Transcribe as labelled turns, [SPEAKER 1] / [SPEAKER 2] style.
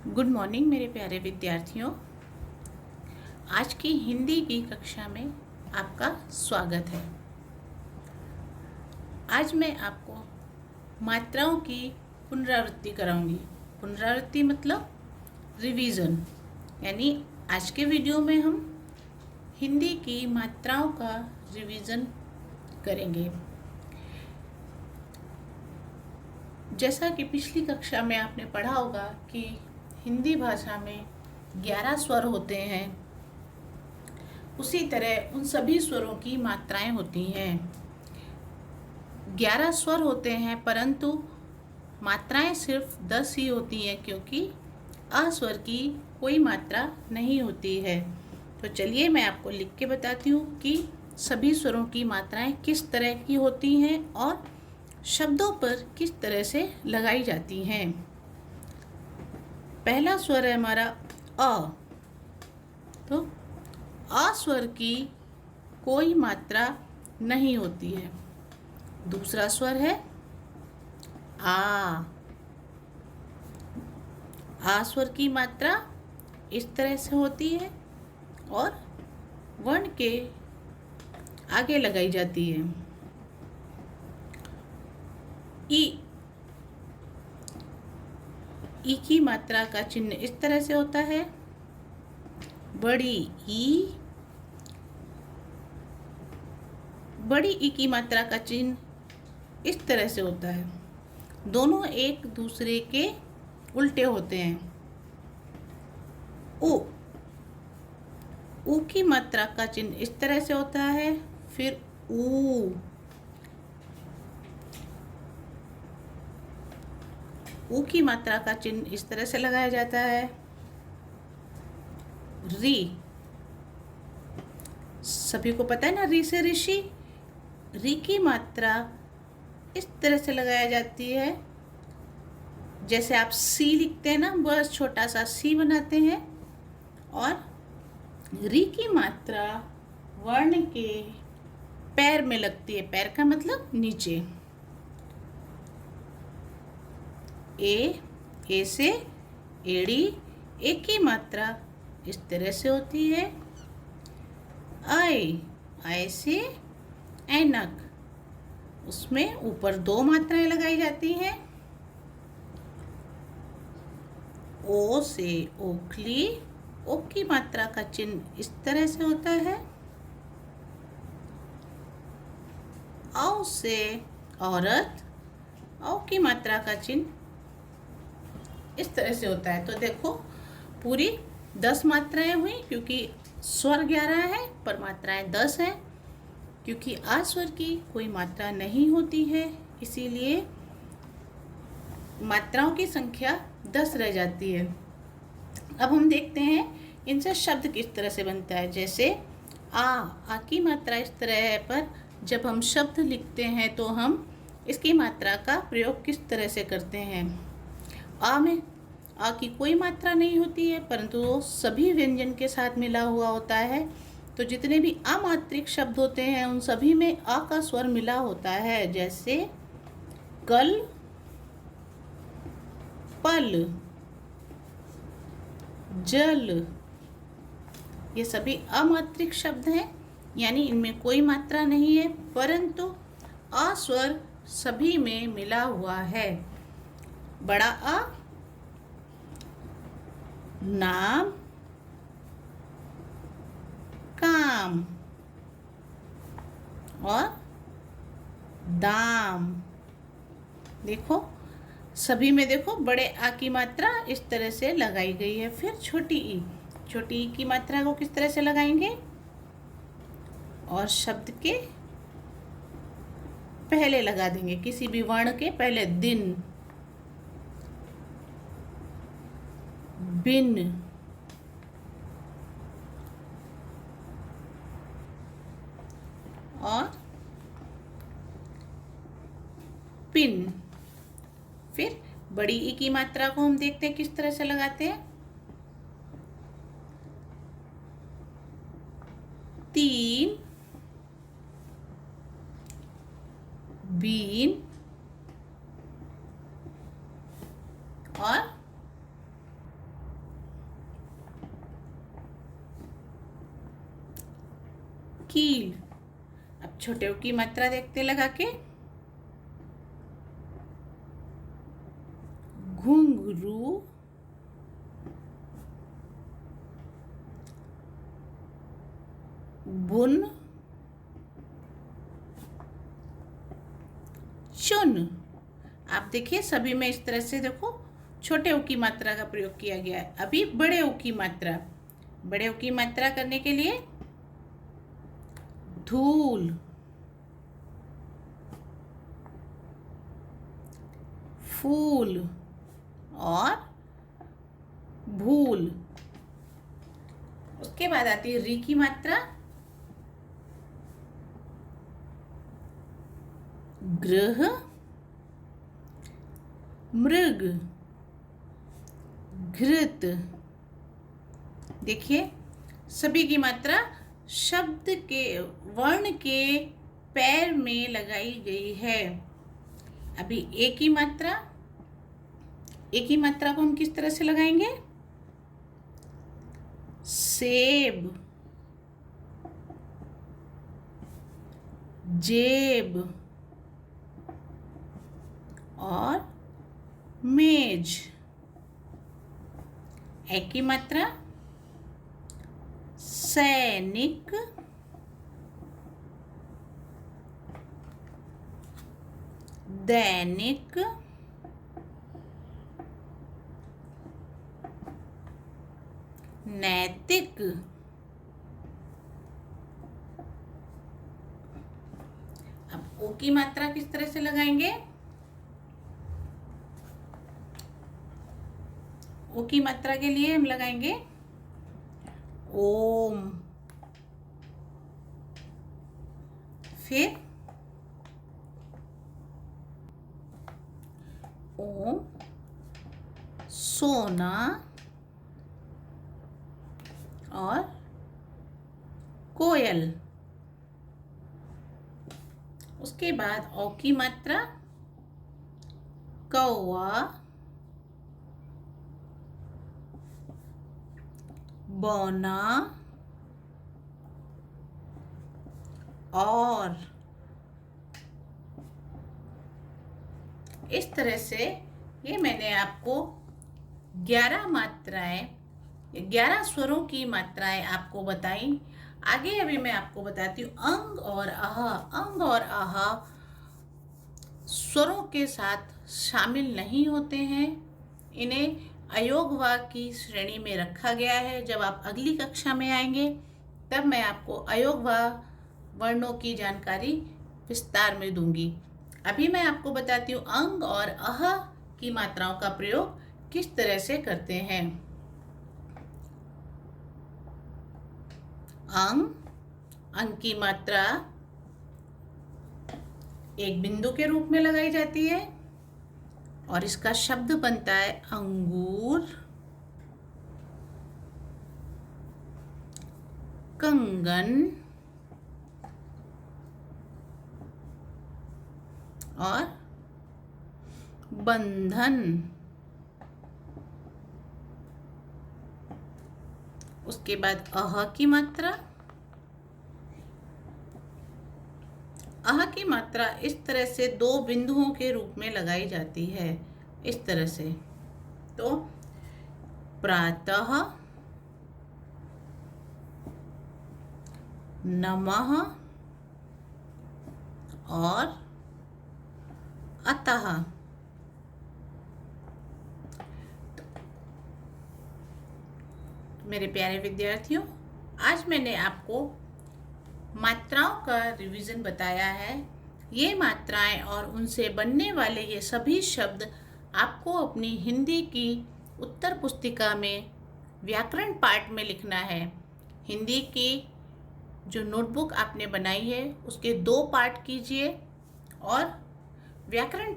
[SPEAKER 1] Good morning मेरे प्यारे विद्यार्थियों। आज की हिंदी की कक्षा में आपका स्वागत है। आज मैं आपको मात्राओं की पुनरावृत्ति कराऊंगी। पुनरावृत्ति मतलब रिवीजन, यानी आज के वीडियो में हम हिंदी की मात्राओं का रिवीजन करेंगे। जैसा कि पिछली कक्षा में आपने पढ़ा होगा कि हिंदी भाषा में 11 स्वर होते हैं, उसी तरह उन सभी स्वरों की मात्राएं होती हैं। 11 स्वर होते हैं परंतु मात्राएं सिर्फ 10 ही होती हैं, क्योंकि अ स्वर की कोई मात्रा नहीं होती है। तो चलिए मैं आपको लिख के बताती हूँ कि सभी स्वरों की मात्राएं किस तरह की होती हैं और शब्दों पर किस तरह से लगाई जाती हैं। पहला स्वर है हमारा अ। तो अ स्वर की कोई मात्रा नहीं होती है। दूसरा स्वर है आ। आ स्वर की मात्रा इस तरह से होती है और वर्ण के आगे लगाई जाती है। ई। ई की मात्रा का चिन्ह इस तरह से होता है। बड़ी ई। बड़ी ई की मात्रा का चिन्ह इस तरह से होता है। दोनों एक दूसरे के उल्टे होते हैं। उ। ऊ की मात्रा का चिन्ह इस तरह से होता है। फिर ऊ। ऊ की मात्रा का चिन्ह इस तरह से लगाया जाता है। री। सभी को पता है ना, री से ऋषि। री की मात्रा इस तरह से लगाया जाती है, जैसे आप सी लिखते हैं ना, बस छोटा सा सी बनाते हैं। और री की मात्रा वर्ण के पैर में लगती है। पैर का मतलब नीचे। ए से एड़ी। ए की मात्रा इस तरह से होती है। आय से ऐनक। उसमें ऊपर 2 मात्राएं लगाई जाती हैं। ओ से ओखली। ओ की मात्रा का चिन्ह इस तरह से होता है। औ से औरत। औ की मात्रा का चिन्ह इस तरह से होता है। तो देखो, पूरी 10 मात्राएं हुई, क्योंकि स्वर 11 है पर मात्राएं 10 हैं। क्योंकि आ स्वर की कोई मात्रा नहीं होती है, इसीलिए मात्राओं की संख्या 10 रह जाती है। अब हम देखते हैं इनसे शब्द किस तरह से बनता है। जैसे आ की मात्रा इस तरह है, पर जब हम शब्द लिखते हैं तो हम इसकी मात्रा का प्रयोग किस तरह से करते हैं। आ में आ की कोई मात्रा नहीं होती है, परंतु वो सभी व्यंजन के साथ मिला हुआ होता है। तो जितने भी अमात्रिक शब्द होते हैं उन सभी में आ का स्वर मिला होता है। जैसे कल, पल, जल, ये सभी अमात्रिक शब्द हैं, यानी इनमें कोई मात्रा नहीं है, परंतु आ स्वर सभी में मिला हुआ है। बड़ा आ नाम, काम और दाम। देखो, सभी में देखो बड़े आ की मात्रा इस तरह से लगाई गई है। फिर छोटी ई। छोटी ई की मात्रा को किस तरह से लगाएंगे, और शब्द के पहले लगा देंगे, किसी भी वर्ण के पहले। दिन, बिन, और पिन। फिर बड़ी ई की मात्रा को हम देखते हैं किस तरह से लगाते हैं। तीन, बीन और कील। अब छोटे ऊ की मात्रा देखते लगा के, घुंघरू, बुन, चुन। आप देखिए सभी में इस तरह से देखो छोटे ऊ की मात्रा का प्रयोग किया गया है। अभी बड़े ऊ की मात्रा, बड़े ऊ की मात्रा करने के लिए धूल, फूल और भूल। उसके बाद आती है री की मात्रा, ग्रह, मृग, घृत। देखिए सभी की मात्रा शब्द के वर्ण के पैर में लगाई गई है। अभी ए की मात्रा, ए की मात्रा को हम किस तरह से लगाएंगे? सेब, जेब और मेज। ए की मात्रा सैनिक, दैनिक, नैतिक। अब ओ की मात्रा किस तरह से लगाएंगे? ओ की मात्रा के लिए हम लगाएंगे ओम, फिर ओम, सोना और कोयल। उसके बाद औ की मात्रा कौवा, बौना और। इस तरह से ये मैंने आपको 11 मात्राएं, 11 स्वरों की मात्राएं आपको बताई। आगे अभी मैं आपको बताती हूँ अंग और आहा। अंग और आहा स्वरों के साथ शामिल नहीं होते हैं, इन्हें अयोगवाग की श्रेणी में रखा गया है। जब आप अगली कक्षा में आएंगे तब मैं आपको अयोगवाग वर्णों की जानकारी विस्तार में दूंगी। अभी मैं आपको बताती हूँ अंग और अह की मात्राओं का प्रयोग किस तरह से करते हैं। अंग की मात्रा एक बिंदु के रूप में लगाई जाती है और इसका शब्द बनता है अंगूर, कंगन और बंधन। उसके बाद अह की मात्रा, अह की मात्रा इस तरह से 2 बिंदुओं के रूप में लगाई जाती है, इस तरह से। तो प्रातः, नमः और अतः। मेरे प्यारे विद्यार्थियों, आज मैंने आपको मात्राओं का रिवीजन बताया है। ये मात्राएं और उनसे बनने वाले ये सभी शब्द आपको अपनी हिंदी की उत्तर पुस्तिका में व्याकरण पार्ट में लिखना है। हिंदी की जो नोटबुक आपने बनाई है उसके 2 पार्ट कीजिए और व्याकरण